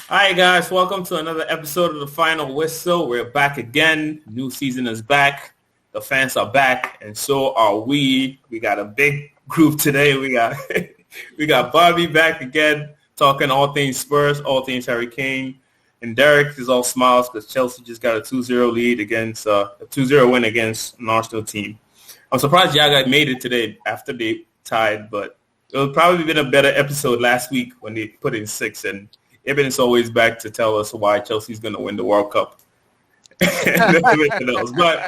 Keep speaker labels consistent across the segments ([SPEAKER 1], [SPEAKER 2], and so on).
[SPEAKER 1] Hi guys, welcome to another episode of the Final Whistle. We're back again. New season is back. The fans are back, and so are we. We got a big group today. We got Bobby back again, talking all things Spurs, all things Harry Kane. And Derek is all smiles because Chelsea just got a 2-0 lead against a 2-0 win against an Arsenal team. I'm surprised Saga made it today after they tied, but it would probably been a better episode last week when they put in 6, and Ibn is always back to tell us why Chelsea's going to win the World Cup. But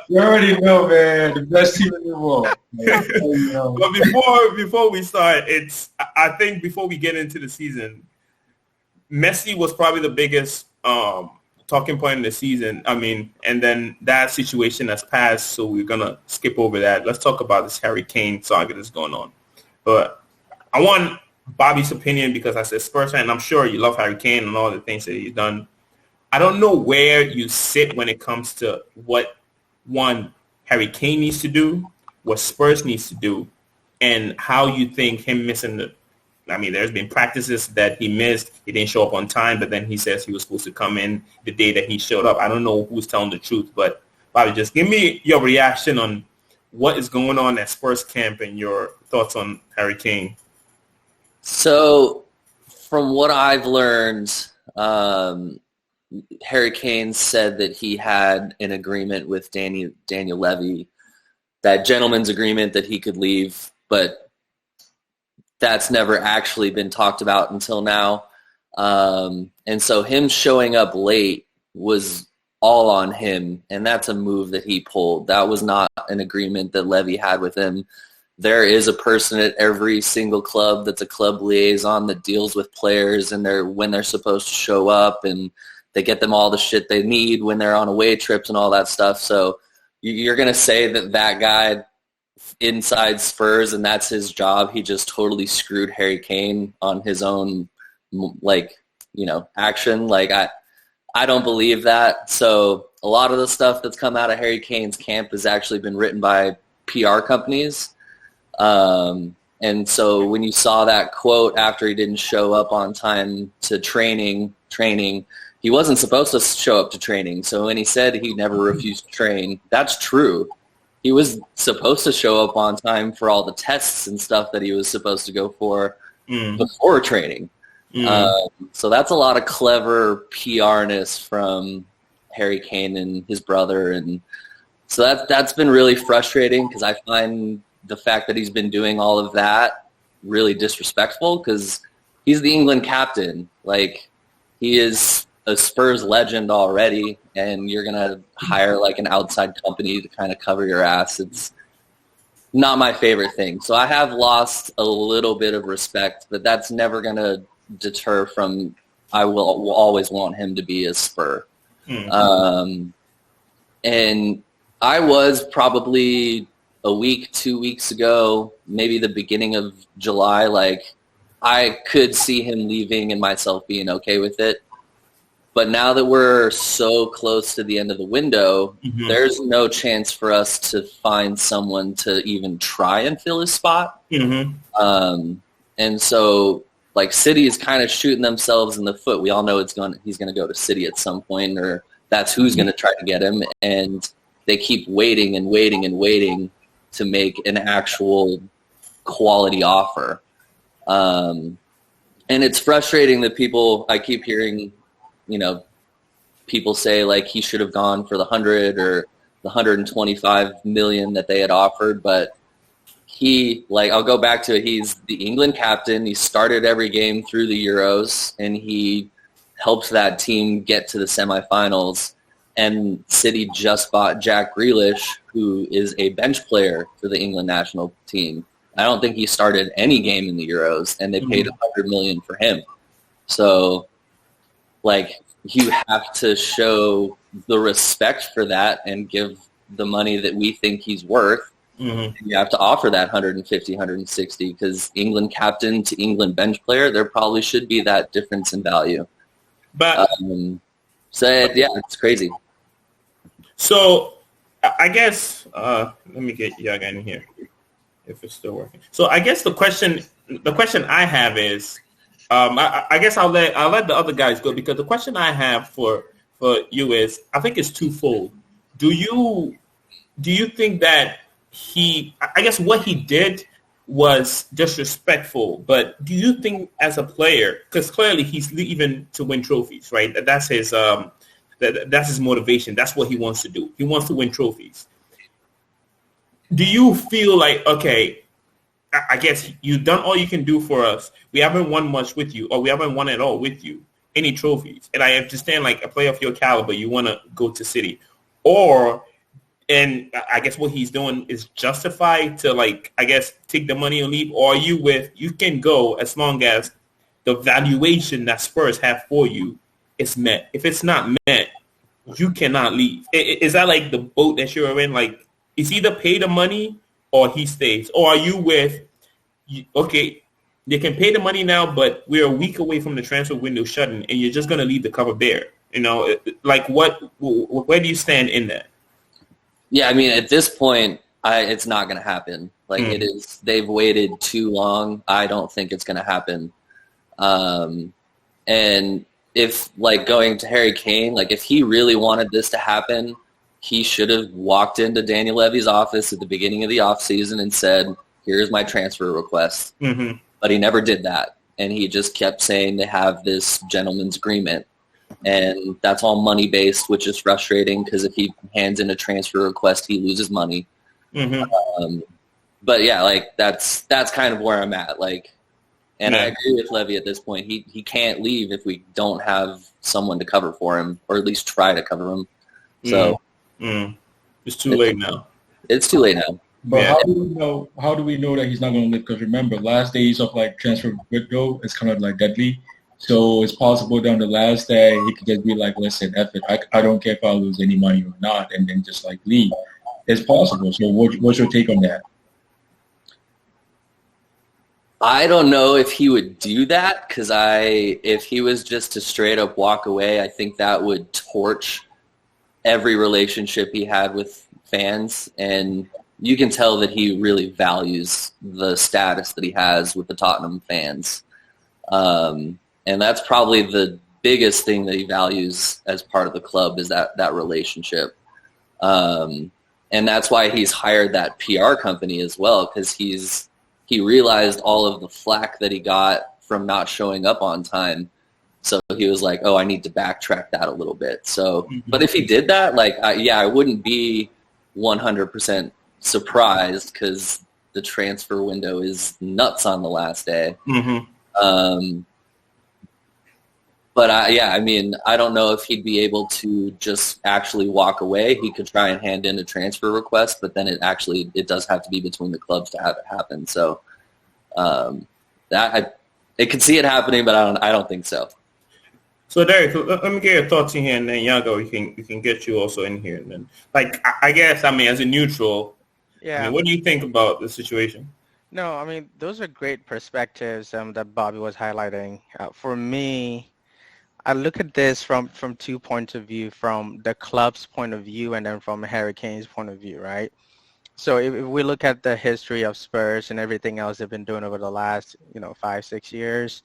[SPEAKER 2] you already know, man, the best team in the world.
[SPEAKER 1] But before we start, I think before we get into the season, Messi was probably the biggest talking point in the season. I mean, and then that situation has passed, so we're going to skip over that. Let's talk about this Harry Kane saga that's going on. But I want Bobby's opinion because as a Spurs fan, I'm sure you love Harry Kane and all the things that he's done. I don't know where you sit when it comes to what, one, Harry Kane needs to do, what Spurs needs to do, and how you think him missing there's been practices that he missed. He didn't show up on time, but then he says he was supposed to come in the day that he showed up. I don't know who's telling the truth, but Bobby, just give me your reaction on what is going on at Spurs camp and your thoughts on Harry Kane.
[SPEAKER 3] So, from what I've learned, Harry Kane said that he had an agreement with Daniel Levy, that gentleman's agreement that he could leave, but that's never actually been talked about until now. And so him showing up late was all on him, and that's a move that he pulled. That was not an agreement that Levy had with him. There is a person at every single club that's a club liaison that deals with players and when they're supposed to show up, and they get them all the shit they need when they're on away trips and all that stuff. So you're going to say that guy inside Spurs and that's his job, he just totally screwed Harry Kane on his own, action. I don't believe that. So a lot of the stuff that's come out of Harry Kane's camp has actually been written by PR companies. And so when you saw that quote after he didn't show up on time to training, he wasn't supposed to show up to training. So when he said he never refused to train, that's true. He was supposed to show up on time for all the tests and stuff that he was supposed to go for before training. So that's a lot of clever PR-ness from Harry Kane and his brother. And so that's been really frustrating because I find the fact that he's been doing all of that really disrespectful because he's the England captain. He is a Spurs legend already, and you're going to hire an outside company to kind of cover your ass. It's not my favorite thing. So I have lost a little bit of respect, but that's never going to deter from I will always want him to be a Spur. And I was probably a week, 2 weeks ago, maybe the beginning of July, I could see him leaving and myself being okay with it. But now that we're so close to the end of the window, there's no chance for us to find someone to even try and fill his spot. And so, City is kind of shooting themselves in the foot. We all know he's going to go to City at some point, or that's who's going to try to get him. And they keep waiting and waiting and waiting to make an actual quality offer. And it's frustrating that I keep hearing, people say he should have gone for the 100 or the 125 million that they had offered, but I'll go back to it. He's the England captain. He started every game through the Euros, and he helped that team get to the semifinals. And City just bought Jack Grealish, who is a bench player for the England national team. I don't think he started any game in the Euros, and they paid $100 million for him. So, you have to show the respect for that and give the money that we think he's worth. You have to offer that 150, 160, because England captain to England bench player, there probably should be that difference in value.
[SPEAKER 1] But
[SPEAKER 3] it's crazy.
[SPEAKER 1] So I guess let me get Yaga in here if it's still working. So I guess the question I have is I guess I'll let the other guys go because the question I have for you is I think it's twofold. Do you think that I guess what he did was disrespectful, but do you think as a player, because clearly he's leaving to win trophies, right? That's his that's his motivation. That's what he wants to do. He wants to win trophies. Do you feel like, okay, I guess you've done all you can do for us. We haven't won much with you, or we haven't won at all with you, any trophies. And I understand, like, a player of your caliber, you want to go to City. And I guess what he's doing is justified to, like, I guess, take the money and leave? Or are you you can go as long as the valuation that Spurs have for you is met. If it's not met, you cannot leave. Is that, like, the boat that you're in? Like, it's either pay the money or he stays? Or are you okay, they can pay the money now, but we're a week away from the transfer window shutting, and you're just going to leave the cover bare? You know, like, where do you stand in that?
[SPEAKER 3] Yeah, I mean, at this point, it's not going to happen. Like, it is, they've waited too long. I don't think it's going to happen. And if, like, going to Harry Kane, like, if he really wanted this to happen, he should have walked into Daniel Levy's office at the beginning of the offseason and said, here's my transfer request. Mm-hmm. But he never did that. And he just kept saying they have this gentleman's agreement. And that's all money-based, which is frustrating because if he hands in a transfer request, he loses money. Mm-hmm. But, yeah, like, that's kind of where I'm at. Like, and I agree with Levy at this point. He can't leave if we don't have someone to cover for him, or at least try to cover him. So
[SPEAKER 1] it's too late now.
[SPEAKER 3] It's too late now.
[SPEAKER 2] But how do we know that he's not going to live? Because remember, last days of, like, transfer window is kind of like deadly. So it's possible down the last day he could just be like, listen, F it. I don't care if I lose any money or not, and then just, like, leave. It's possible. So what's your take on that?
[SPEAKER 3] I don't know if he would do that because if he was just to straight up walk away, I think that would torch every relationship he had with fans. And you can tell that he really values the status that he has with the Tottenham fans. And that's probably the biggest thing that he values as part of the club is that relationship. And that's why he's hired that PR company as well, because he realized all of the flack that he got from not showing up on time. So he was like, oh, I need to backtrack that a little bit. So, but if he did that, like, I wouldn't be 100% surprised because the transfer window is nuts on the last day. Mm-hmm. But I mean, I don't know if he'd be able to just actually walk away. He could try and hand in a transfer request, but then it does have to be between the clubs to have it happen. So I could see it happening, but I don't think so.
[SPEAKER 1] So Derek, let me get your thoughts in here, and then Yago, we can get you also in here, and then, like, I guess, I mean, as a neutral, I mean, what do you think about the situation?
[SPEAKER 4] No, I mean, those are great perspectives that Bobby was highlighting. For me, I look at this from 2 points of view, from the club's point of view and then from Harry Kane's point of view, right? So if we look at the history of Spurs and everything else they've been doing over the last, 5-6 years,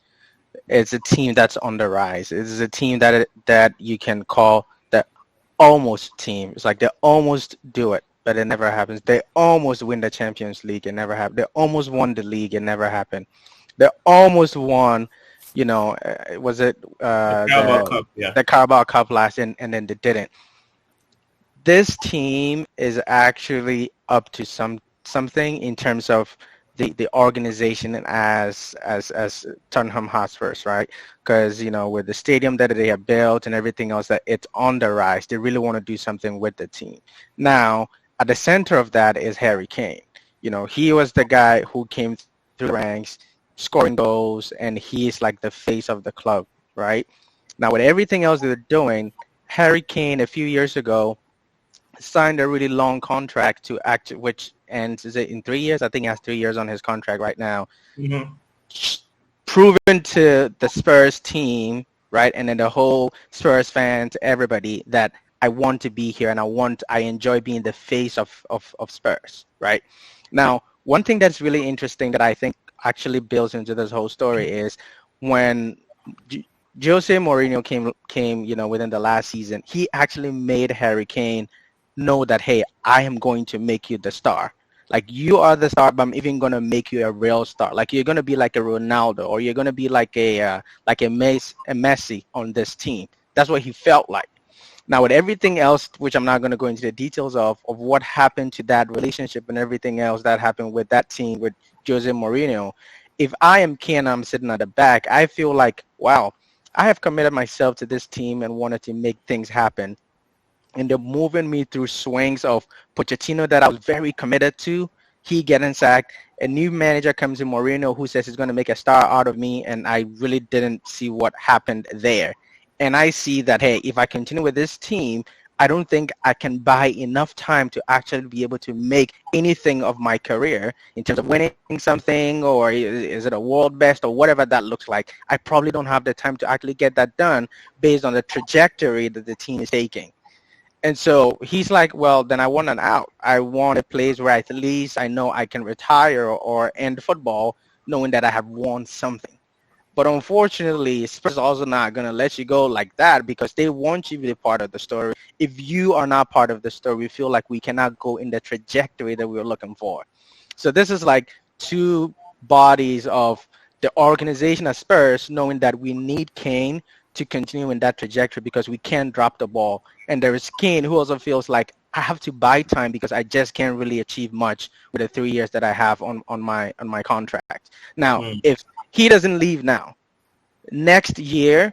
[SPEAKER 4] it's a team that's on the rise. It's a team that you can call the almost team. It's like they almost do it, but it never happens. They almost win the Champions League. It never happened. They almost won the league. It never happened. They almost won, was it
[SPEAKER 1] the Carabao Cup? Yeah.
[SPEAKER 4] The Carabao Cup last year, and then they didn't. This team is actually up to something in terms of the organization and as Tottenham Hotspurs, right? Because, with the stadium that they have built and everything else, that it's on the rise. They really want to do something with the team. Now, at the center of that is Harry Kane. He was the guy who came through the ranks, scoring goals, and he is like the face of the club, right? Now, with everything else they're doing, Harry Kane a few years ago signed a really long contract to act, which ends, is it in 3 years? I think he has 3 years on his contract right now. Mm-hmm. Proven to the Spurs team, right, and then the whole Spurs fans, everybody, that I want to be here and I enjoy being the face of Spurs, right? Now, one thing that's really interesting that I think actually builds into this whole story is when Jose Mourinho came, within the last season, he actually made Harry Kane know that, hey, I am going to make you the star. Like, you are the star, but I'm even going to make you a real star. Like, you're going to be like a Ronaldo, or you're going to be like a Messi on this team. That's what he felt like. Now, with everything else, which I'm not going to go into the details of what happened to that relationship and everything else that happened with that team with Jose Mourinho, if I am Kane, I'm sitting at the back, I feel like, wow, I have committed myself to this team and wanted to make things happen. And they're moving me through swings of Pochettino that I was very committed to. He getting sacked. A new manager comes in, Mourinho, who says he's going to make a star out of me, and I really didn't see what happened there. And I see that, hey, if I continue with this team, I don't think I can buy enough time to actually be able to make anything of my career in terms of winning something, or is it a world best or whatever that looks like. I probably don't have the time to actually get that done based on the trajectory that the team is taking. And so he's like, well, then I want an out. I want a place where at least I know I can retire or end football knowing that I have won something. But unfortunately, Spurs are also not going to let you go like that because they want you to be part of the story. If you are not part of the story, we feel like we cannot go in the trajectory that we were looking for. So this is like two bodies of the organization of Spurs knowing that we need Kane to continue in that trajectory because we can't drop the ball. And there is Kane who also feels like I have to buy time because I just can't really achieve much with the 3 years that I have on my contract. Now, if he doesn't leave now, next year,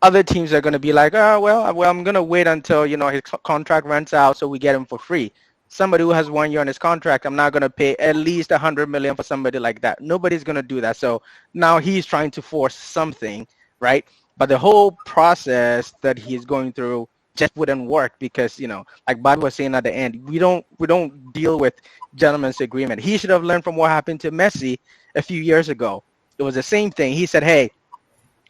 [SPEAKER 4] other teams are going to be like, oh, well, I'm going to wait until, his contract runs out so we get him for free. Somebody who has 1 year on his contract, I'm not going to pay at least $100 million for somebody like that. Nobody's going to do that. So now he's trying to force something, right? But the whole process that he's going through just wouldn't work because, like Bob was saying at the end, we don't deal with gentleman's agreement. He should have learned from what happened to Messi a few years ago. It was the same thing. He said, hey,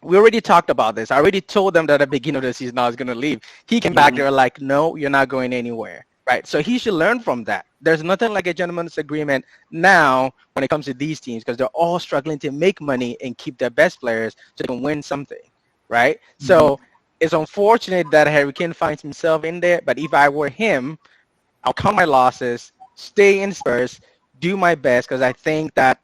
[SPEAKER 4] we already talked about this. I already told them that at the beginning of the season I was going to leave. He came back. They were like, no, you're not going anywhere, right? So he should learn from that. There's nothing like a gentleman's agreement now when it comes to these teams because they're all struggling to make money and keep their best players so they can win something, right? So it's unfortunate that Harry Kane finds himself in there, but if I were him, I'll count my losses, stay in Spurs, do my best because I think that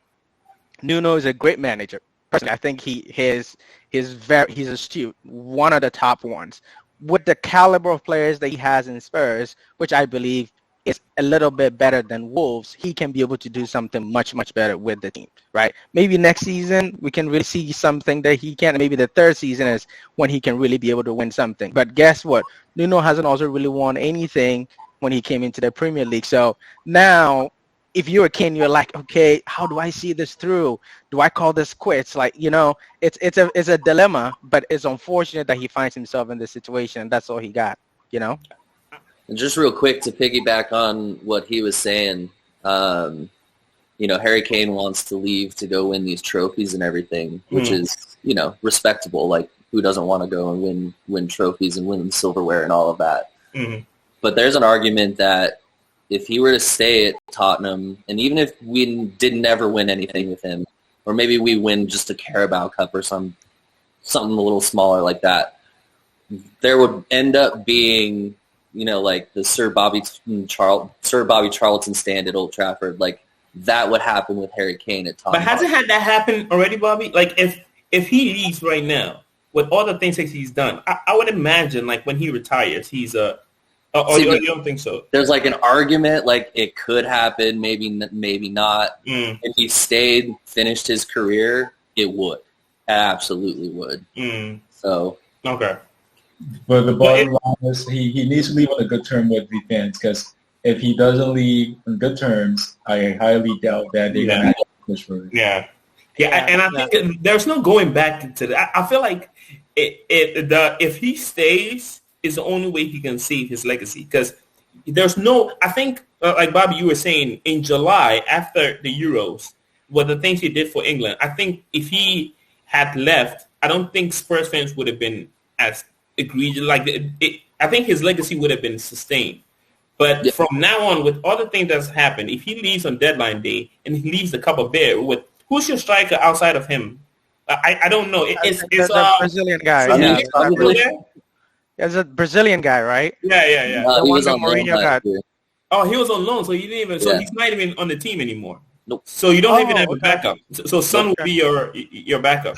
[SPEAKER 4] Nuno is a great manager. Personally, I think he's astute, one of the top ones. With the caliber of players that he has in Spurs, which I believe is a little bit better than Wolves, he can be able to do something much, much better with the team, right? Maybe next season we can really see something that he can. Maybe the third season is when he can really be able to win something. But guess what? Nuno hasn't also really won anything when he came into the Premier League. So now, if you're a Kane, you're like, okay, how do I see this through? Do I call this quits? Like, it's a dilemma, but it's unfortunate that he finds himself in this situation. That's all he got,
[SPEAKER 3] And just real quick to piggyback on what he was saying, Harry Kane wants to leave to go win these trophies and everything, which is, respectable. Like, who doesn't want to go and win trophies and win silverware and all of that? But there's an argument that if he were to stay at Tottenham, and even if we didn't ever win anything with him, or maybe we win just a Carabao Cup or something a little smaller like that, there would end up being, like the Sir Bobby Charlton stand at Old Trafford. Like, that would happen with Harry Kane at Tottenham.
[SPEAKER 1] But hasn't had that happen already, Bobby? Like, if he leaves right now, with all the things that he's done, I would imagine, like, when he retires, he's a... you don't think so?
[SPEAKER 3] There's like an argument, like it could happen, maybe not. If he stayed, finished his career, it would. Absolutely would. So
[SPEAKER 1] okay.
[SPEAKER 2] But the bottom line is he needs to leave on a good term with the fans because if he doesn't leave on good terms, I highly doubt that they're going to push for it.
[SPEAKER 1] Yeah, and I think there's no going back to that. I feel like if he stays, is the only way he can save his legacy because there's no, I think, like Bobby, you were saying, in July after the Euros, the things he did for England, I think if he had left, I don't think Spurs fans would have been as egregious. Like, I think his legacy would have been sustained. But from now on, with all the things that's happened, if he leaves on deadline day and he leaves the cup of beer, who's your striker outside of him I don't know. It's
[SPEAKER 4] the Brazilian guy. It's a Brazilian guy, right?
[SPEAKER 1] Yeah.
[SPEAKER 3] He
[SPEAKER 4] one
[SPEAKER 3] was
[SPEAKER 4] that
[SPEAKER 3] on loan
[SPEAKER 4] Mourinho
[SPEAKER 3] last
[SPEAKER 4] got.
[SPEAKER 3] year.
[SPEAKER 1] Oh, he was on loan, so he didn't even. So
[SPEAKER 3] Yeah.
[SPEAKER 1] he's not even on the team anymore.
[SPEAKER 3] Nope.
[SPEAKER 1] So you don't even have a
[SPEAKER 4] okay.
[SPEAKER 1] backup. So Son will be your backup.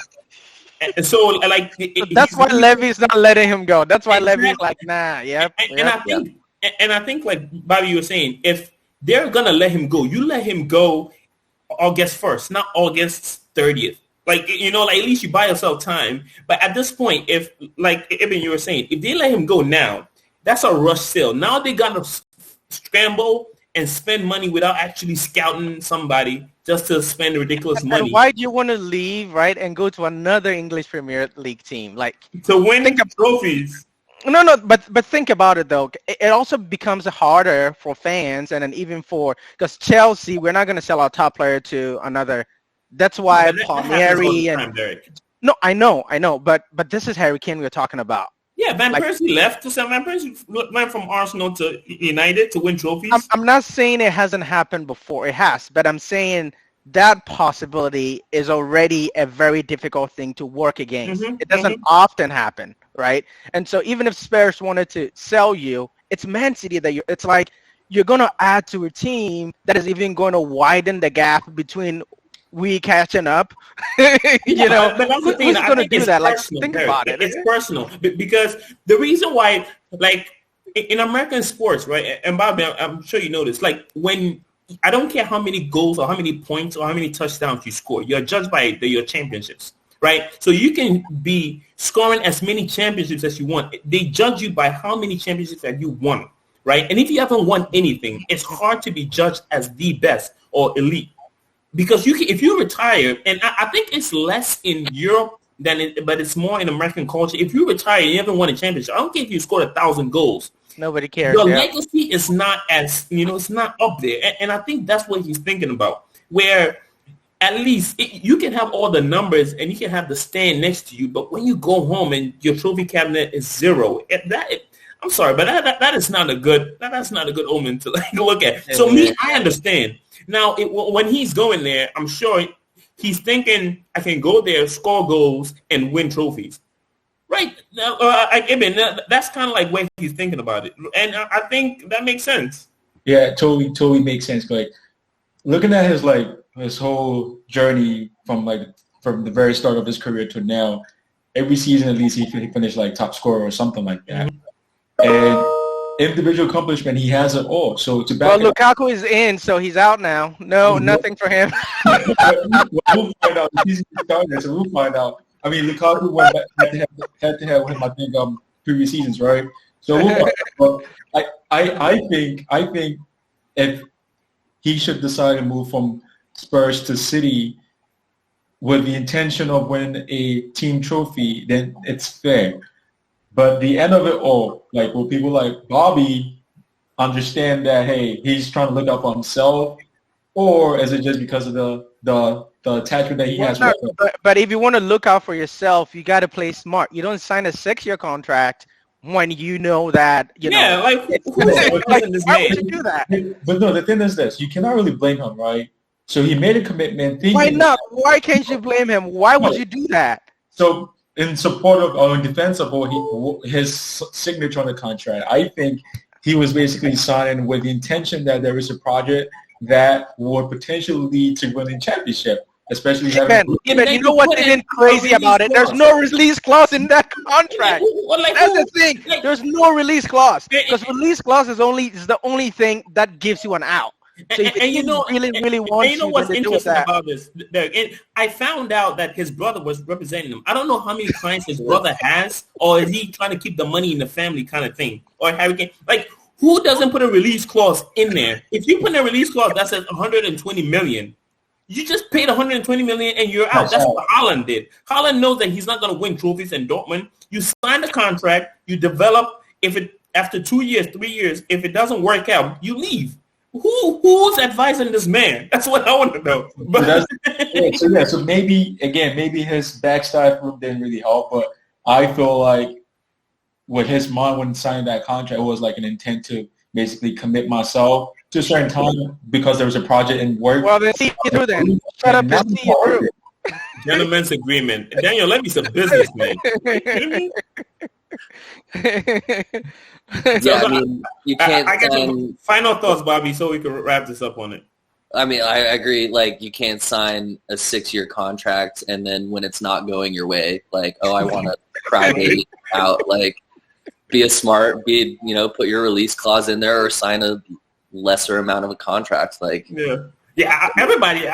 [SPEAKER 1] And so like
[SPEAKER 4] So that's why Levy's not letting him go. That's why Levy's like, nah,
[SPEAKER 1] And I think like Bobby, you were saying, if they're gonna let him go, you let him go August 1st, not August 30th. Like, you know, like at least you buy yourself time. But at this point, if like even you were saying, if they let him go now, that's a rush sale. Now they gotta scramble and spend money without actually scouting somebody just to spend ridiculous money.
[SPEAKER 4] And why do you want to leave, right, and go to another English Premier League team? Like,
[SPEAKER 1] to win trophies.
[SPEAKER 4] No, but think about it though. It also becomes harder for fans, and then even because Chelsea, we're not going to sell our top player to another. That's why Palmieri No, I know, but this is Harry Kane we're talking about.
[SPEAKER 1] Yeah, Van Persie left to sell. Van Persie went from Arsenal to United to win trophies.
[SPEAKER 4] I'm not saying it hasn't happened before. It has, but I'm saying that possibility is already a very difficult thing to work against. It doesn't often happen, right? And so even if Spurs wanted to sell you, it's Man City that it's like you're going to add to a team that is even going to widen the gap between we catching up. You know,
[SPEAKER 1] but that's the thing.
[SPEAKER 4] Who's going to do that? Like, think about it.
[SPEAKER 1] It's personal because the reason why, like in American sports, right? And Bobby, I'm sure you know this. Like when I don't care how many goals or how many points or how many touchdowns you score, you're judged by your championships, right? So you can be scoring as many championships as you want. They judge you by how many championships that you won, right? And if you haven't won anything, it's hard to be judged as the best or elite. Because if you retire, and I think it's less in Europe but it's more in American culture. If you retire and you haven't won a championship, I don't care if you scored 1,000 goals.
[SPEAKER 4] Nobody cares.
[SPEAKER 1] Your legacy is not as, it's not up there. And I think that's what he's thinking about, where at least you can have all the numbers and you can have the stand next to you, but when you go home and your trophy cabinet is zero, I'm sorry, but that is not a good omen to look at. So I understand. Now, when he's going there, I'm sure he's thinking, I can go there, score goals, and win trophies. Right. Now, that's kind of like where he's thinking about it. And I think that makes sense.
[SPEAKER 2] Yeah, totally makes sense. Like, looking at his whole journey from the very start of his career to now, every season at least he finished like top scorer or something like that. And individual accomplishment, he has it all. So to back
[SPEAKER 4] Lukaku is in, so he's out now. No, nothing for him.
[SPEAKER 2] We'll find out. He's started, so we'll find out. I mean, Lukaku went back head to head with him, I think, previous seasons, right? So we'll find out. But I think if he should decide to move from Spurs to City with the intention of winning a team trophy, then it's fair. But the end of it all, like, will people like Bobby understand that, hey, he's trying to look out for himself, or is it just because of the attachment that he has?
[SPEAKER 4] But if you want to look out for yourself, you got to play smart. You don't sign a 6-year contract when you know that,
[SPEAKER 1] why
[SPEAKER 4] would you do that?
[SPEAKER 2] But no, the thing is this. You cannot really blame him, right? So he made a commitment.
[SPEAKER 4] Why not? Why can't you blame him? Why would you do that?
[SPEAKER 2] So in support of or in defense of his signature on the contract, I think he was basically signing with the intention that there is a project that would potentially lead to winning championship, especially having.
[SPEAKER 4] You know what's even crazy about it? There's no release clause in that contract. That's the thing. There's no release clause because release clause is the only thing that gives you an out. So really wants
[SPEAKER 1] you know what's interesting about this, Derek? I found out that his brother was representing him. I don't know how many clients his brother has, or is he trying to keep the money in the family kind of thing? Or Harry Kane, like, who doesn't put a release clause in there? If you put a release clause that says 120 million, you just paid 120 million and you're out. That's what Haaland did. Haaland knows that he's not going to win trophies in Dortmund. You sign the contract, you develop. After 2 years, 3 years, if it doesn't work out, you leave. Who's advising this man? That's what I want to know. But
[SPEAKER 2] so maybe his backside group didn't really help, but I feel like with his mind when signing that contract, it was like an intent to basically commit myself to a certain time because there was a project in work.
[SPEAKER 4] Well, then see you through then. Shut up and see you through.
[SPEAKER 1] Gentleman's agreement. Daniel Levy's a businessman. You kidding me?
[SPEAKER 3] Yeah, I mean, you can't.
[SPEAKER 1] I get final thoughts, Bobby, so we can wrap this up on it.
[SPEAKER 3] I mean, I agree. Like, you can't sign a 6-year contract and then when it's not going your way, like, oh, I want to cry baby out. Like, put your release clause in there or sign a lesser amount of a contract. Like,
[SPEAKER 1] yeah. Everybody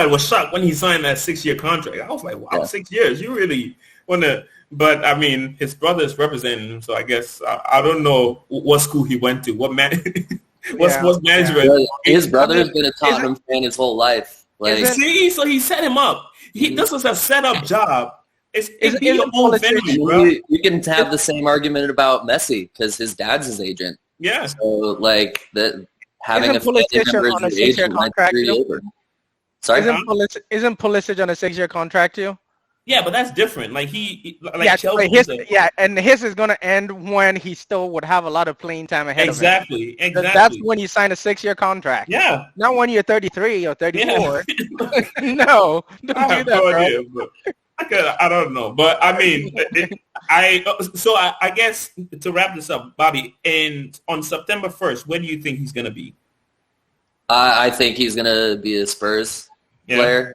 [SPEAKER 1] was shocked when he signed that 6-year contract. I was like, wow, 6 years. You really want to? But I mean, his brother is representing him, so I guess I don't know what school he went to. What man? What's management?
[SPEAKER 3] Well, his brother's been a Tottenham fan his whole life. Like,
[SPEAKER 1] see, so he set him up. This was a set-up job. It's your own family, bro.
[SPEAKER 3] You can have the same argument about Messi because his dad's his agent.
[SPEAKER 1] Yeah.
[SPEAKER 3] So, like, having a family member as his agent might be over. Sorry?
[SPEAKER 4] Isn't Pulisic on a 6-year contract too?
[SPEAKER 1] Yeah, but that's different. Like
[SPEAKER 4] and his is going to end when he still would have a lot of playing time ahead of him.
[SPEAKER 1] Exactly.
[SPEAKER 4] That's when you sign a 6-year contract.
[SPEAKER 1] Yeah.
[SPEAKER 4] Not when you're 33 or 34. Yeah. No, don't do that, bro.
[SPEAKER 1] Idea, I don't know, but I mean, I guess to wrap this up, Bobby, on September 1st, where do you think he's going to be?
[SPEAKER 3] I think he's going to be a Spurs player.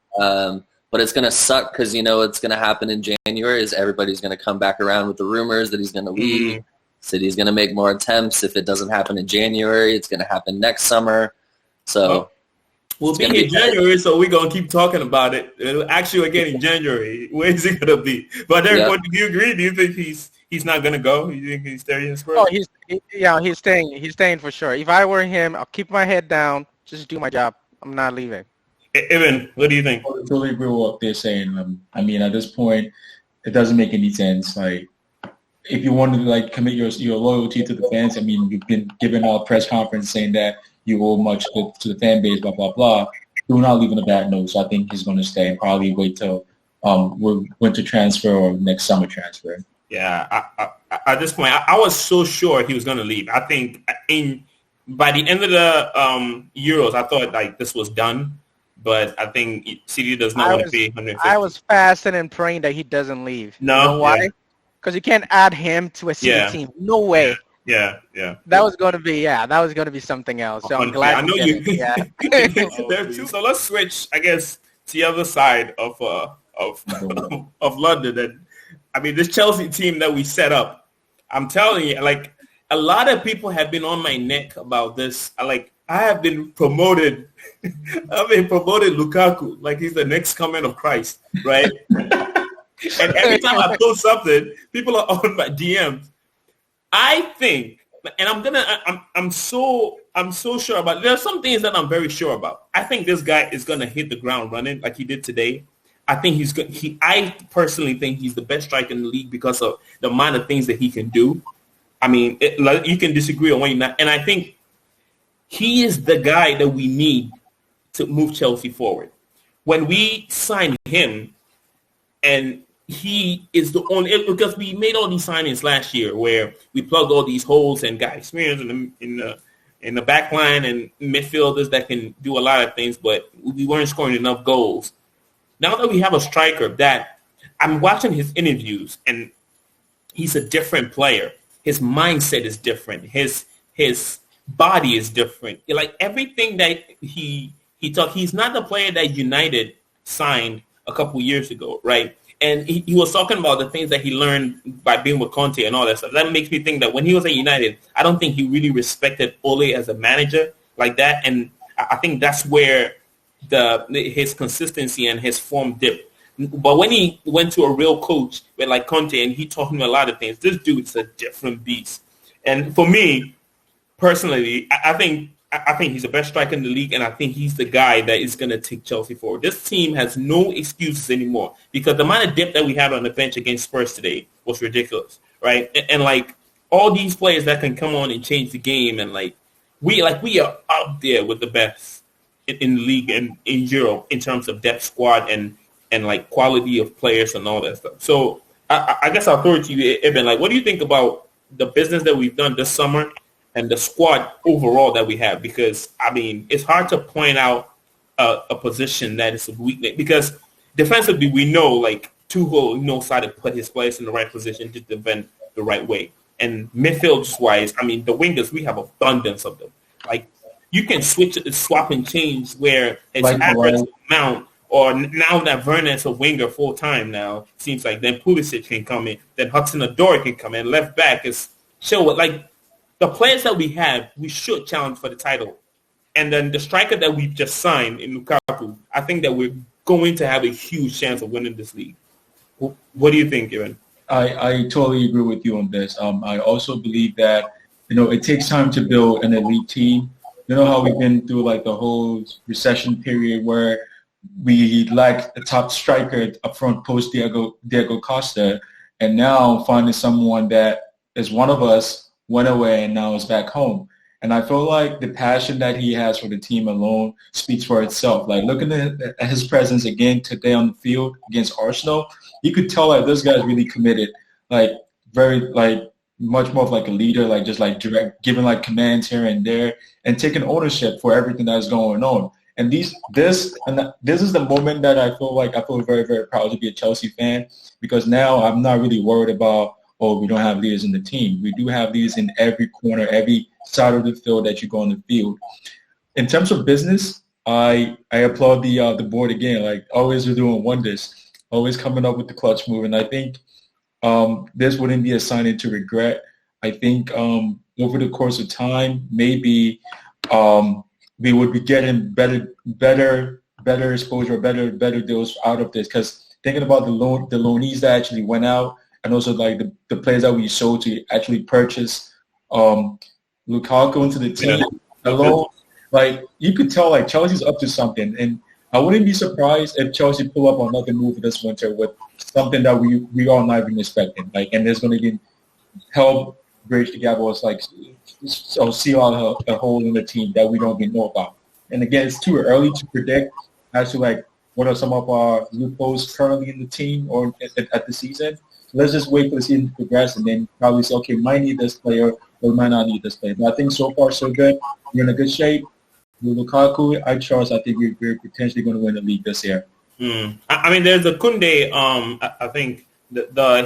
[SPEAKER 3] But it's going to suck because, what's going to happen in January is everybody's going to come back around with the rumors that he's going to leave. Mm-hmm. City's going to make more attempts. If it doesn't happen in January, it's going to happen next summer. So
[SPEAKER 1] we'll be in January, so we're going to keep talking about it. Actually, again, in January, where is he going to be? But Derek, do you agree? Do you think he's not going to go? You think he's staying in Spurs?
[SPEAKER 4] Oh, he's staying. He's staying for sure. If I were him, I'll keep my head down, just do my job. I'm not leaving.
[SPEAKER 1] Evan, what do you think?
[SPEAKER 2] I totally agree with what they're saying. I mean, at this point, it doesn't make any sense. Like, if you want to commit your loyalty to the fans, I mean, you've been given a press conference saying that you owe much to the fan base, blah blah blah. Do not leave on a bad note. So I think he's going to stay and probably wait till winter transfer or next summer transfer.
[SPEAKER 1] Yeah, at this point, I was so sure he was going to leave. I think by the end of the Euros, I thought this was done. But I think City does not want to pay 150.
[SPEAKER 4] I was fasting and praying that he doesn't leave.
[SPEAKER 1] No.
[SPEAKER 4] You know why? Because you can't add him to a City team. No way.
[SPEAKER 1] Yeah.
[SPEAKER 4] That was going to be something else. So I'm glad.
[SPEAKER 1] I know you. There too. So let's switch, I guess, to the other side of London. And I mean, this Chelsea team that we set up. I'm telling you, a lot of people have been on my neck about this. I have been promoted. I've been promoted Lukaku like he's the next coming of Christ, right? And every time I post something, people are on my DMs. I think, and I'm so sure about. There are some things that I'm very sure about. I think this guy is gonna hit the ground running like he did today. I think he's good. I personally think he's the best striker in the league because of the amount of things that he can do. I mean, you can disagree on what you're not, and I think he is the guy that we need to move Chelsea forward. When we signed him, and he is the only, because we made all these signings last year where we plugged all these holes and got experience in the back line and midfielders that can do a lot of things, but we weren't scoring enough goals. Now that we have a striker that I'm watching his interviews and he's a different player. His mindset is different. His body is different. Everything that he talked, he's not the player that United signed a couple years ago, right? And he was talking about the things that he learned by being with Conte and all that stuff. That makes me think that when he was at United, I don't think he really respected Ole as a manager like that. And I think that's where his consistency and his form dipped. But when he went to a real coach with Conte and he taught him a lot of things, this dude's a different beast. And for me, personally, I think he's the best striker in the league, and I think he's the guy that is going to take Chelsea forward. This team has no excuses anymore because the amount of depth that we had on the bench against Spurs today was ridiculous, right? And all these players that can come on and change the game, and we are up there with the best in the league and in Europe in terms of depth squad and quality of players and all that stuff. So I guess I'll throw it to you, Eben. What do you think about the business that we've done this summer and the squad overall that we have? Because, I mean, it's hard to point out a position that is a weakness because defensively, we know like Tuchel knows how to put his players in the right position to defend the right way. And midfield-wise, I mean, the wingers, we have abundance of them. Like, you can swap and change where it's
[SPEAKER 2] Like
[SPEAKER 1] average
[SPEAKER 2] Mariah.
[SPEAKER 1] Mount, or now that Vernon's a winger full-time now, seems like then Pulisic can come in, then Hudson-Odoi can come in, left back is Chilwell. Like, the players that we have, we should challenge for the title. And then the striker that we've just signed in Lukaku, I think that we're going to have a huge chance of winning this league. What do you think, Evan?
[SPEAKER 2] I totally agree with you on this. I also believe that, it takes time to build an elite team. You know how we've been through like the whole recession period where we lack a top striker up front post Diego Costa, and now finding someone that is one of us went away and now is back home. And I feel like the passion that he has for the team alone speaks for itself. Like looking at his presence again today on the field against Arsenal, you could tell like this guy's really committed, like very like much more of like a leader, like just like direct giving like commands here and there and taking ownership for everything that's going on. And this is the moment that I feel very, very proud to be a Chelsea fan, because now I'm not really worried about, oh, we don't have leaders in the team. We do have leaders in every corner, every side of the field that you go on the field. In terms of business, I applaud the board again. Like always, are doing wonders. Always coming up with the clutch move, and I think this wouldn't be a sign to regret. I think over the course of time, maybe we would be getting better exposure, better deals out of this. Because thinking about the loanees that actually went out, and also like the players that we sold to actually purchase Lukaku into the team alone, like you could tell like Chelsea's up to something. And I wouldn't be surprised if Chelsea pull up another move this winter with something that we all not even expecting. Like, and there's going to be help bridge the gap, or it's like seal out a hole in the team that we don't even know about. And again, it's too early to predict as to like what are some of our loopholes currently in the team or at the season. So let's just wait for the season to progress and then probably say, okay, might need this player or we might not need this player. But I think so far so good. We're in a good shape. With Lukaku, I think we're potentially going to win the league this year.
[SPEAKER 1] I mean, there's a Kunde. I think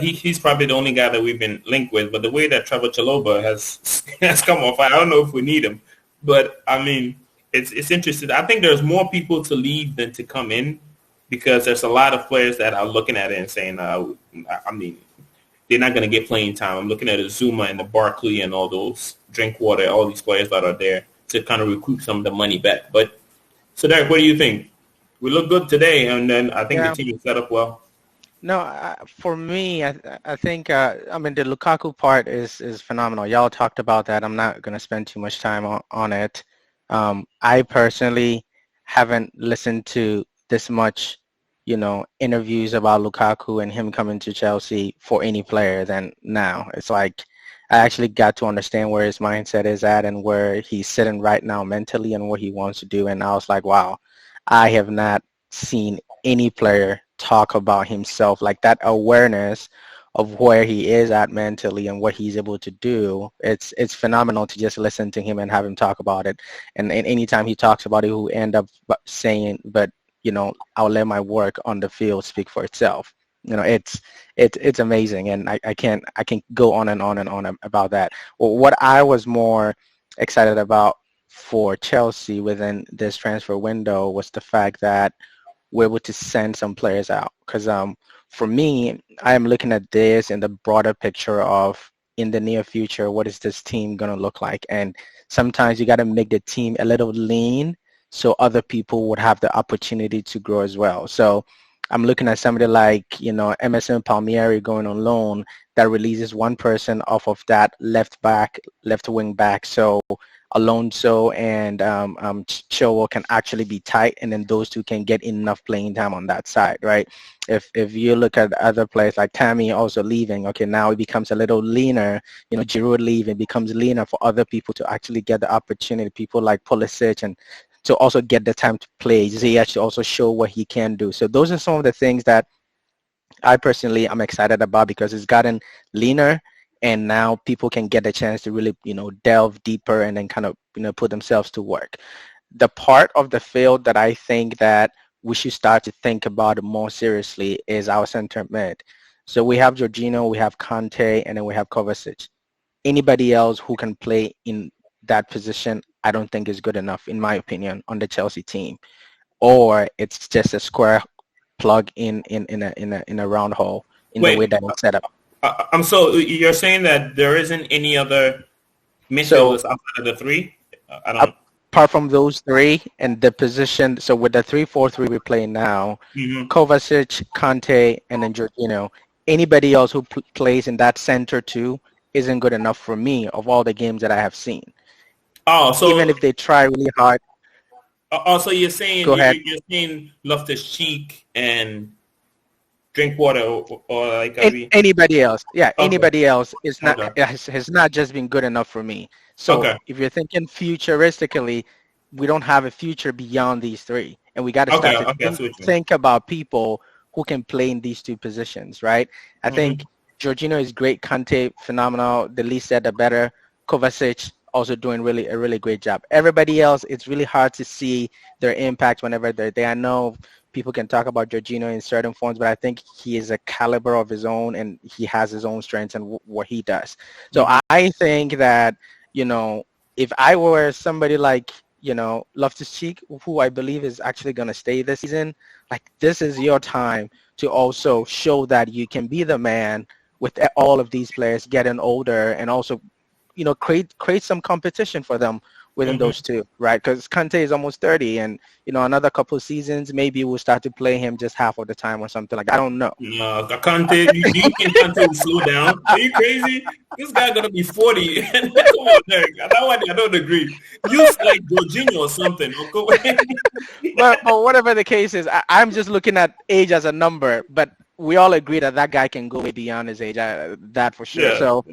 [SPEAKER 1] he's probably the only guy that we've been linked with. But the way that Trevor Chalobah has come off, I don't know if we need him. But I mean, it's interesting. I think there's more people to leave than to come in, because there's a lot of players that are looking at it and saying, I mean, they're not going to get playing time. I'm looking at Azuma and the Barkley and all those Drinkwater, all these players that are there to kind of recoup some of the money back. But so Derek, what do you think? We look good today, and then I think the team is set up well.
[SPEAKER 4] No, for me, I think I mean the Lukaku part is phenomenal. Y'all talked about that. I'm not going to spend too much time on it. I personally haven't listened to this much, interviews about Lukaku and him coming to Chelsea for any player than now. It's like I actually got to understand where his mindset is at and where he's sitting right now mentally and what he wants to do. And I was like, wow, I have not seen any player talk about himself like that, awareness of where he is at mentally and what he's able to do. It's phenomenal to just listen to him and have him talk about it. And anytime he talks about it, he'll end up saying, but, I'll let my work on the field speak for itself. It's amazing, and I can go on and on and on about that. Well, what I was more excited about for Chelsea within this transfer window was the fact that we're able to send some players out. Because for me, I am looking at this in the broader picture of in the near future, what is this team going to look like? And sometimes you got to make the team a little lean so other people would have the opportunity to grow as well. So I'm looking at somebody like, Emerson Palmieri going on loan that releases one person off of that left wing back. So Alonso and Chilwell can actually be tight, and then those two can get enough playing time on that side, right? If you look at other players like Tammy also leaving, okay, now it becomes a little leaner. Giroud leaving becomes leaner for other people to actually get the opportunity. People like Pulisic and to also get the time to play. So he actually also show what he can do. So those are some of the things that I personally am excited about, because it's gotten leaner, and now people can get a chance to really, delve deeper and then kind of, put themselves to work. The part of the field that I think that we should start to think about it more seriously is our center mid. So we have Jorginho, we have Kante, and then we have Kovacic. Anybody else who can play in that position, I don't think is good enough, in my opinion, on the Chelsea team. Or it's just a square plug in a round hole in the way
[SPEAKER 1] Wait,
[SPEAKER 4] that it's set up.
[SPEAKER 1] so you're saying that there isn't any other midfielders outside of the three? I don't.
[SPEAKER 4] Apart from those three and the position, so with the 3-4-3 we're playing now,
[SPEAKER 1] Mhm.
[SPEAKER 4] Kovacic, Kante, and then Jorginho, anybody else who plays in that center too isn't good enough for me of all the games that I have seen.
[SPEAKER 1] Oh, so
[SPEAKER 4] Even if they try really hard.
[SPEAKER 1] So you're saying
[SPEAKER 4] Go ahead.
[SPEAKER 1] you're saying Loftus-Cheek and Drinkwater or like
[SPEAKER 4] Anybody else. Yeah,
[SPEAKER 1] Okay.
[SPEAKER 4] anybody else is not
[SPEAKER 1] Okay.
[SPEAKER 4] has not just been good enough for me. So
[SPEAKER 1] Okay.
[SPEAKER 4] if you're thinking futuristically, we don't have a future beyond these three. And we got to start to
[SPEAKER 1] I see what you mean.
[SPEAKER 4] think about people who can play in these two positions, right? I think Jorginho is great. Kante, phenomenal. The least said, the better. Kovacic also doing a really great job. Everybody else, it's really hard to see their impact whenever they're there. I know people can talk about Jorginho in certain forms, but I think he is a caliber of his own and he has his own strengths and what he does. So I think that, if I were somebody like, Loftus-Cheek, who I believe is actually going to stay this season, like this is your time to also show that you can be the man with all of these players getting older and also, create some competition for them within those two, right? Because Kante is almost 30 and, another couple of seasons, maybe we'll start to play him just half of the time or something like that. I don't know.
[SPEAKER 1] No, Kante, do you think Kante will slow down? Are you crazy? This guy gonna be 40. Come on, Derek. I don't agree. Use like Jorginho or something.
[SPEAKER 4] but whatever the case is, I'm just looking at age as a number, but we all agree that guy can go way beyond his age, that for sure.
[SPEAKER 1] Yeah.
[SPEAKER 4] So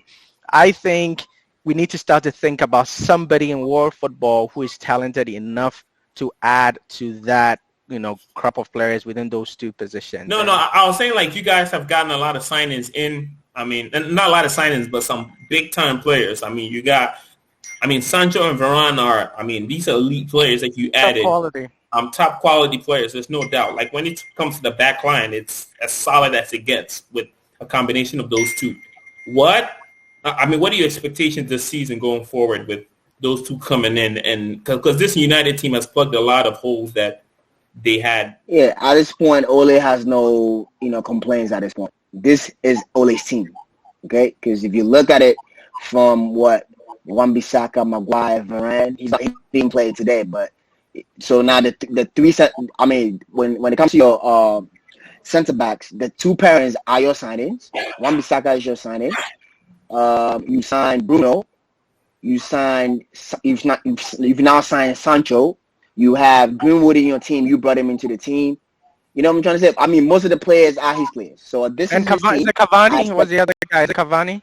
[SPEAKER 4] I think we need to start to think about somebody in world football who is talented enough to add to that, crop of players within those two positions.
[SPEAKER 1] No, I was saying like you guys have gotten a lot of signings in. I mean, not a lot of signings, but some big time players. I mean, Sancho and Varane are. These are elite players that you added. Top quality players. There's no doubt. Like when it comes to the back line, it's as solid as it gets with a combination of those two. What are your expectations this season going forward with those two coming in? And because this United team has plugged a lot of holes that they had.
[SPEAKER 5] Yeah, at this point, Ole has no, complaints at this point. This is Ole's team, okay? Because if you look at it from what Wan-Bissaka, Maguire, Varane, he's not being played today, but so now the three when it comes to your center backs, the two pairings are your signings. Wan-Bissaka is your signing. You signed Bruno. You've now signed Sancho. You have Greenwood in your team. You brought him into the team. You know what I'm trying to say? Most of the players are his players. So this is
[SPEAKER 4] Cavani was the other guy. Is it Cavani?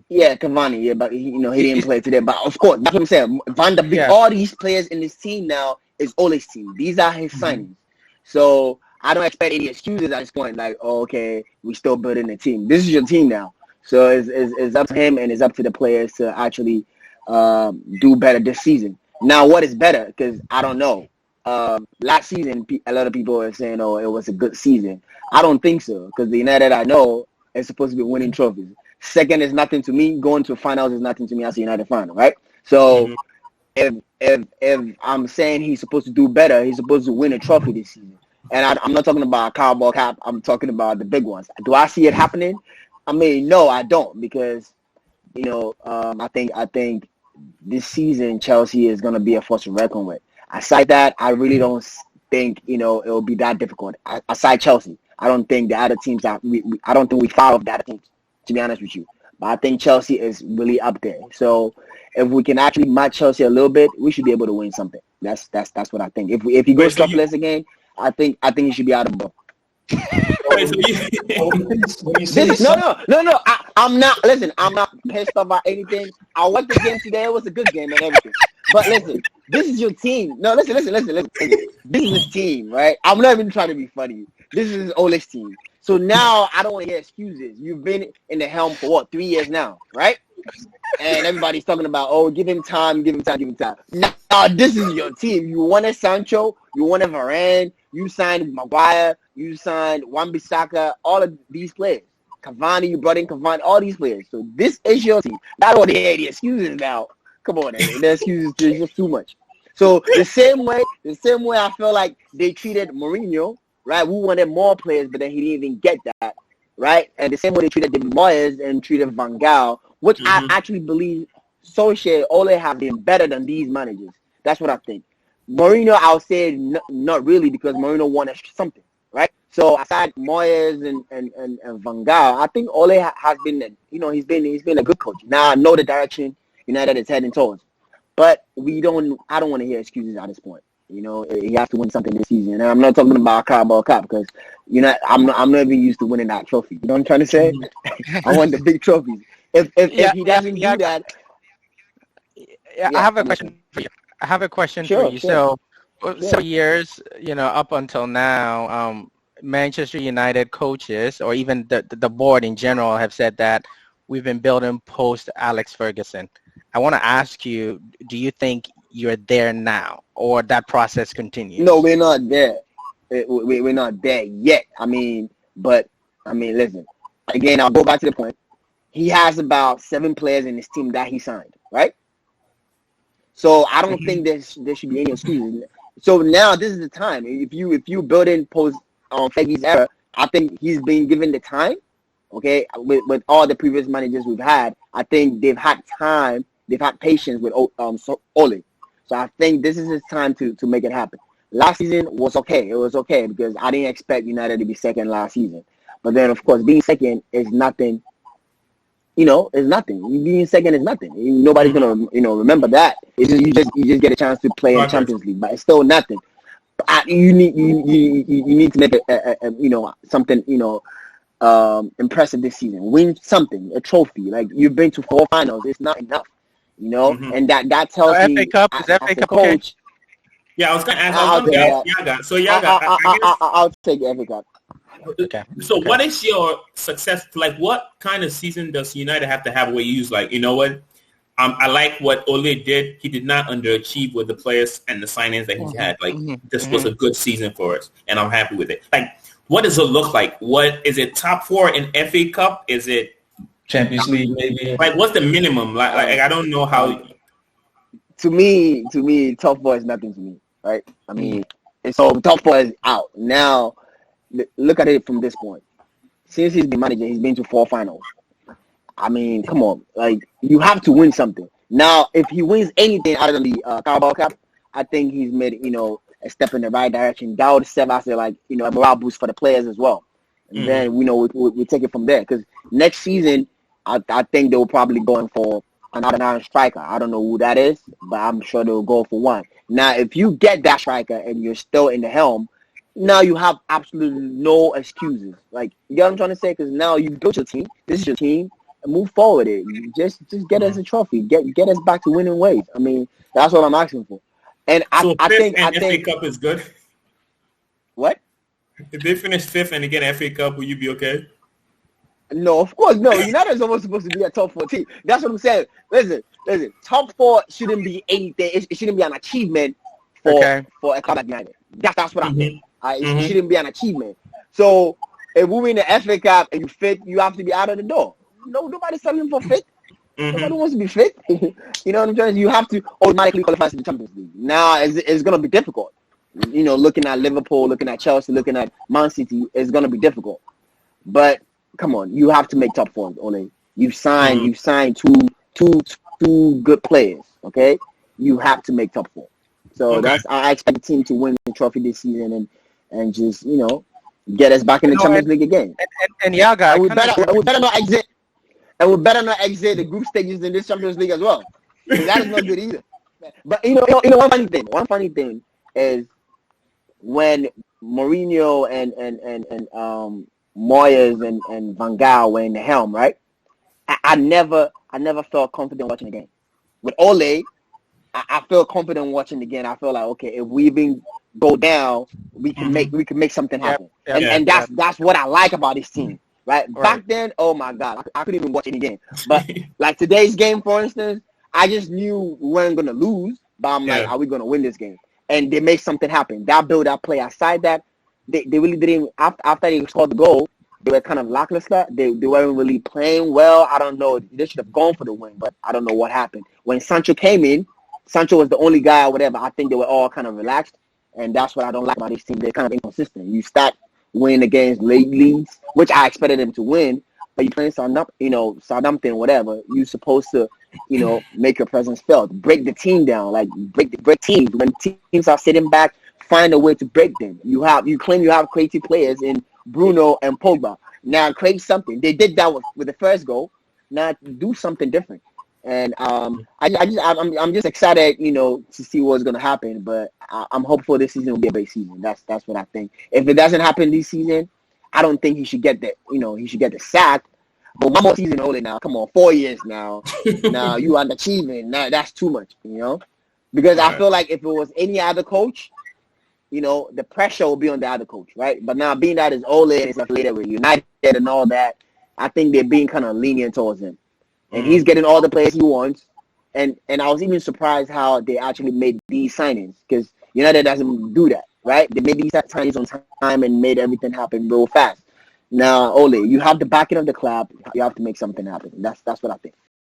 [SPEAKER 5] Yeah, Cavani. Yeah, but he didn't play today. But of course, that's what I'm saying. Van der Beek, all these players in this team now is Ole's team. These are his signings. So I don't expect any excuses at this point. Like, okay, we still building the team. This is your team now. So it's up to him and it's up to the players to actually do better this season. Now, what is better? Because I don't know. Last season, a lot of people are saying, "Oh, it was a good season." I don't think so because the United I know is supposed to be winning trophies. Second is nothing to me. Going to finals is nothing to me as a United fan, right? So if I'm saying he's supposed to do better, he's supposed to win a trophy this season. And I'm not talking about a cowboy cap. I'm talking about the big ones. Do I see it happening? No, I don't because I think this season Chelsea is going to be a force to reckon with. Aside that, I really don't think it will be that difficult. Aside Chelsea, I don't think the other teams I don't think we follow the other teams, to be honest with you. But I think Chelsea is really up there. So if we can actually match Chelsea a little bit, we should be able to win something. That's what I think. If he goes topless again, I think he should be out of the ball. No. I'm not. Listen, I'm not pissed about anything. I watched the game today. It was a good game and everything. But listen, this is your team. No, listen. This is his team, right? I'm not even trying to be funny. This is Ole's team. So now I don't want to hear excuses. You've been in the helm for what, 3 years now, right? And everybody's talking about, oh, give him time. Now this is your team. You wanted Sancho, you wanted Varane, you signed Maguire, you signed Wan-Bissaka, all of these players. Cavani, you brought in Cavani, all these players. So this is your team. I don't want to hear the excuses now. Come on, the excuses is just too much. So the same way I feel like they treated Mourinho, right? We wanted more players, but then he didn't even get that, right? And the same way they treated David Moyes and treated Van Gaal, which I actually believe Solskjaer, Ole have been better than these managers. That's what I think. Mourinho, I'll say not really, because Mourinho wanted something, right? So aside Moyes and Van Gaal, I think Ole has been, he's been a good coach. Now I know the direction United is heading towards, but I don't want to hear excuses at this point. He has to win something this season. And I'm not talking about Carabao Cup, because I'm not even used to winning that trophy. You know what I'm trying to say? I want the big trophies. If he doesn't do that,
[SPEAKER 4] I have a question for you.
[SPEAKER 5] Sure.
[SPEAKER 4] So years, up until now, Manchester United coaches, or even the board in general, have said that we've been building post Alex Ferguson. I want to ask you, do you think you're there now, or that process continues?
[SPEAKER 5] No, we're not there. We're not there yet. Listen. Again, I'll go back to the point. He has about 7 players in his team that he signed, right? So I don't think there should be any excuses. So now this is the time. If you build in post Fergie's era, I think he's been given the time. Okay, with all the previous managers we've had, I think they've had time. They've had patience with Ole. So I think this is his time to make it happen. Last season was okay. It was okay because I didn't expect United to be second last season. But then, of course, being second is nothing. It's nothing. Being second is nothing. Nobody's gonna, remember that. It's just you just get a chance to play in Champions League, but it's still nothing. You need to make something impressive this season. Win something, a trophy. Like, you've been to 4 finals. It's not enough. And that tells me.
[SPEAKER 4] FA Cup, is FA Cup
[SPEAKER 5] coach,
[SPEAKER 4] okay?
[SPEAKER 1] Yeah, I was going to ask Yaga. So Yaga,
[SPEAKER 5] I'll take FA Cup.
[SPEAKER 4] Okay.
[SPEAKER 1] So what is your success? Like, what kind of season does United have to have where you use, like, you know what? I like what Ole did. He did not underachieve with the players and the signings that he had. Like, this was a good season for us, and I'm happy with it. Like, what does it look like? What is it? Top 4 in FA Cup? Is it
[SPEAKER 2] Champions League, maybe?
[SPEAKER 1] Like, what's the minimum? Like I don't know how.
[SPEAKER 5] To me, top 4 is nothing to me, right? And so top 4 is out now. Look at it from this point. Since he's been manager, he's been to 4 finals. Come on. Like, you have to win something. Now, if he wins anything other than the Carabao Cup, I think he's made, a step in the right direction. That would serve as a morale boost for the players as well. And then, we take it from there. Because next season, I think they will probably go in for another striker. I don't know who that is, but I'm sure they'll go for one. Now, if you get that striker and you're still in the helm, now you have absolutely no excuses. Like, you get what I'm trying to say? Because now you built your team. This is your team. And move forward. Just get us a trophy. Get us back to winning ways. That's what I'm asking for. And
[SPEAKER 1] so
[SPEAKER 5] I think
[SPEAKER 1] FA Cup is good.
[SPEAKER 5] What?
[SPEAKER 1] If they finish 5th and they get FA Cup, will you be okay?
[SPEAKER 5] No, of course no. United is almost supposed to be a top 4 team. That's what I'm saying. Listen. Top 4 shouldn't be anything. It shouldn't be an achievement for a club like United. That's what I think. It shouldn't be an achievement. So if we win the FA Cup and you fit, you have to be out of the door. No, nobody's selling for 5th. Nobody wants to be 5th. You know what I'm trying to say? You have to automatically qualify to the Champions League. Now it's going to be difficult. Looking at Liverpool, looking at Chelsea, looking at Man City, it's going to be difficult. But come on, you have to make top 4, Ole. You've signed two good players. Okay, you have to make top 4. So I expect the team to win the trophy this season and just get us back in the Champions League again.
[SPEAKER 4] And Yaga,
[SPEAKER 5] we better not exit. And we better not exit the group stages in this Champions League as well. Because that is not good either. But one funny thing is when Mourinho and Moyes and Van Gaal were in the helm, right? I never felt confident watching the game. With Ole, I feel confident watching the game. I feel like, okay, if we've been go down, we can make something happen.
[SPEAKER 4] Yep,
[SPEAKER 5] And that's what I like about this team. Right?
[SPEAKER 4] Right.
[SPEAKER 5] Back then, oh my God, I couldn't even watch any game. But like today's game, for instance, I just knew we weren't gonna lose, but I'm like, are we gonna win this game? And they made something happen. That build, that play. Aside that, they really didn't. After they scored the goal, they were kind of lackluster. They weren't really playing well. I don't know. They should have gone for the win, but I don't know what happened. When Sancho came in, Sancho was the only guy or whatever. I think they were all kind of relaxed, and that's what I don't like about this team. They're kind of inconsistent. You start winning against late leads, which I expected them to win, but you playing Southampton, whatever. You're supposed to, make your presence felt, break the team down, like break teams. When teams are sitting back, find a way to break them. You claim you have creative players in Bruno and Pogba. Now create something. They did that with the first goal. Now do something different. And I'm just excited, to see what's gonna happen. But I'm hopeful this season will be a great season. That's what I think. If it doesn't happen this season, I don't think he should get the sack. But one more season only now. Come on, 4 years now. Now you underachieving. Now that's too much, because I feel like if it was any other coach, the pressure will be on the other coach, right? But now being that is Ole and it's affiliated with United and all that, I think they're being kind of lenient towards him. And he's getting all the players he wants. And I was even surprised how they actually made these signings, because United doesn't do that, right? They made these signings on time and made everything happen real fast. Now, Ole, you have the backing of the club. You have to make something happen. That's what I think.